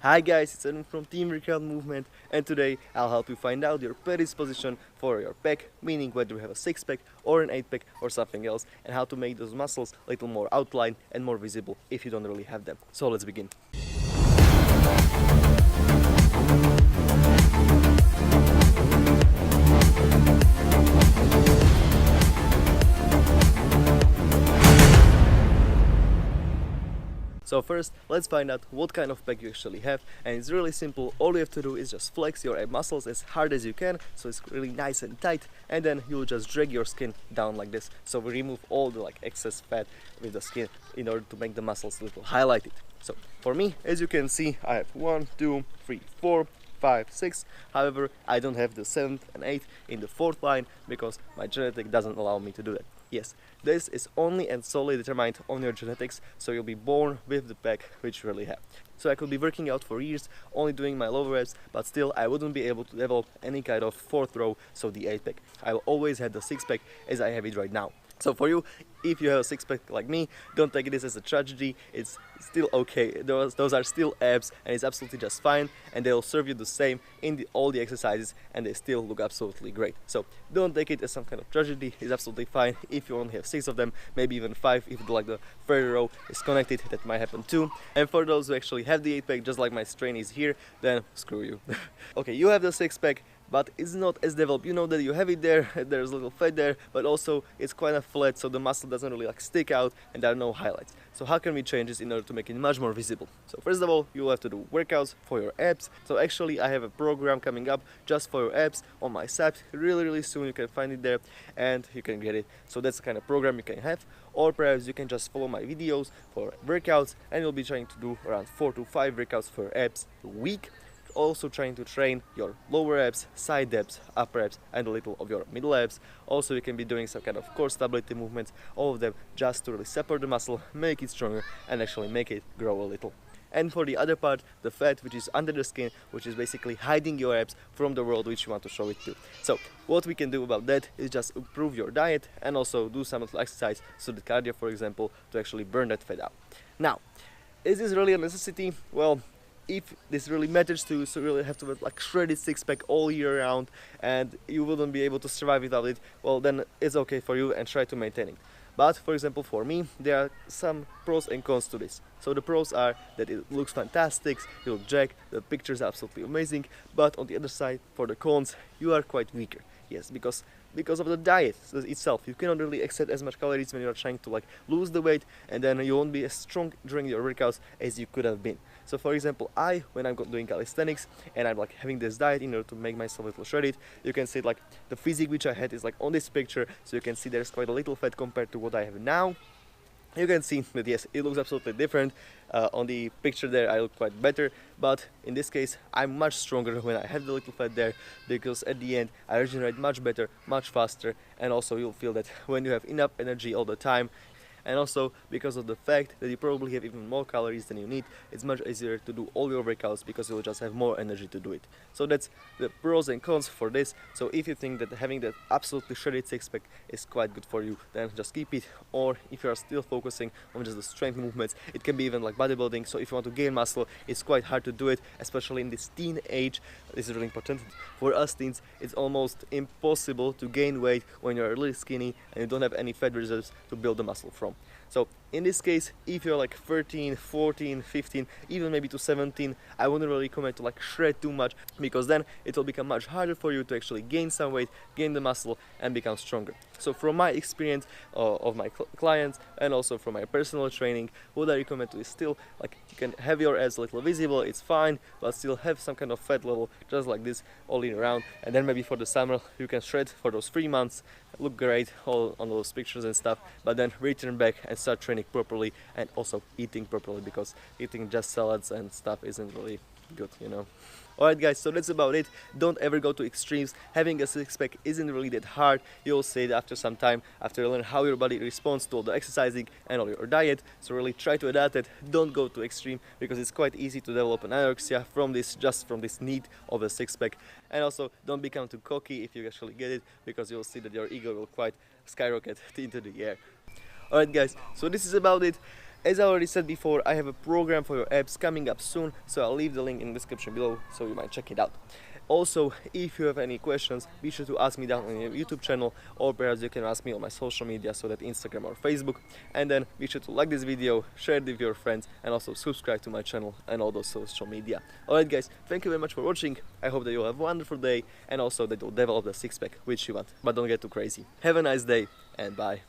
Hi guys, it's Adam from Team Workout Movement, and today I'll help you find out your predisposition for your pec, meaning whether you have a 6-pack or an 8-pack or something else, and how to make those muscles a little more outlined and more visible if you don't really have them. So let's begin. So first, let's find out what kind of pec you actually have, and it's really simple. All you have to do is just flex your ab muscles as hard as you can, so it's really nice and tight, and then you'll just drag your skin down like this. So we remove all the excess fat with the skin in order to make the muscles a little highlighted. So for me, as you can see, I have 1, 2, 3, 4, 5, 6. However, I don't have the 7th and 8th in the 4th line because my genetic doesn't allow me to do that. Yes, this is only and solely determined on your genetics, so you'll be born with the pec which you really have. So I could be working out for years, only doing my lower reps, but still I wouldn't be able to develop any kind of 4th row, so the 8-pack. I will always have the 6-pack as I have it right now. So for you, if you have a 6-pack like me, don't take this as a tragedy. It's still okay. Those are still abs, and it's absolutely just fine, and they'll serve you the same in all the exercises, and they still look absolutely great. So don't take it as some kind of tragedy. It's absolutely fine if you only have 6 of them, maybe even 5 if the third row is connected. That might happen too. And for those who actually have the 8-pack, just like my trainees here, then screw you. Okay, you have the 6-pack, but it's not as developed. You know that you have it there, there's a little fat there, but also it's quite a flat, so the muscle doesn't really stick out and there are no highlights. So how can we change this in order to make it much more visible? So first of all, you will have to do workouts for your abs. So actually I have a program coming up just for your abs on my site. Really soon you can find it there and you can get it. So that's the kind of program you can have. Or perhaps you can just follow my videos for workouts, and you'll be trying to do around 4 to 5 workouts for abs a week. Also trying to train your lower abs, side abs, upper abs, and a little of your middle abs. Also you can be doing some kind of core stability movements, all of them just to really support the muscle, make it stronger, and actually make it grow a little. And for the other part, the fat which is under the skin, which is basically hiding your abs from the world which you want to show it to. So what we can do about that is just improve your diet and also do some exercise, so the cardio for example, to actually burn that fat out. Now, is this really a necessity? Well, if this really matters to you, so you really have to have shredded 6-pack all year round and you wouldn't be able to survive without it, well then it's okay for you and try to maintain it. But for example for me, there are some pros and cons to this. So the pros are that it looks fantastic, you look jacked, the pictures are absolutely amazing, but on the other side, for the cons, you are quite weaker. Yes, because of the diet itself. You cannot really accept as much calories when you are trying to lose the weight, and then you won't be as strong during your workouts as you could have been. So for example, when I'm doing calisthenics and I'm having this diet in order to make myself a little shredded, you can see the physique which I had is on this picture, so you can see there's quite a little fat compared to what I have now. You can see that yes, it looks absolutely different. On the picture there I look quite better, but in this case I'm much stronger when I have the little fat there, because at the end I regenerate much better, much faster, and also you'll feel that when you have enough energy all the time, and also because of the fact that you probably have even more calories than you need, it's much easier to do all your workouts because you'll just have more energy to do it. So that's the pros and cons for this. So if you think that having that absolutely shredded 6-pack is quite good for you, then just keep it. Or if you are still focusing on just the strength movements, it can be even bodybuilding. So if you want to gain muscle, it's quite hard to do it, especially in this teen age. This is really important. For us teens, it's almost impossible to gain weight when you're really skinny and you don't have any fat reserves to build the muscle from. So in this case, if you're 13, 14, 15, even maybe to 17, I wouldn't really recommend to shred too much, because then it will become much harder for you to actually gain some weight, gain the muscle, and become stronger. So from my experience of my clients and also from my personal training, what I recommend is still you can have your abs a little visible, it's fine, but still have some kind of fat level just like this all year round, and then maybe for the summer you can shred for those 3 months, look great all on those pictures and stuff, but then return back and start training properly and also eating properly, because eating just salads and stuff isn't really good, you know. Alright guys, so that's about it. Don't ever go to extremes. Having a 6-pack isn't really that hard. You'll see it after some time, after you learn how your body responds to all the exercising and all your diet. So really try to adapt it. Don't go to extreme, because it's quite easy to develop an anorexia from this need of a 6-pack. And also don't become too cocky if you actually get it, because you'll see that your ego will quite skyrocket into the air. Alright guys, so this is about it. As I already said before, I have a program for your abs coming up soon, so I'll leave the link in the description below so you might check it out. Also, if you have any questions, be sure to ask me down on your YouTube channel, or perhaps you can ask me on my social media, so that Instagram or Facebook. And then be sure to like this video, share it with your friends, and also subscribe to my channel and all those social media. Alright guys, thank you very much for watching. I hope that you'll have a wonderful day, and also that you'll develop the six-pack which you want, but don't get too crazy. Have a nice day, and bye.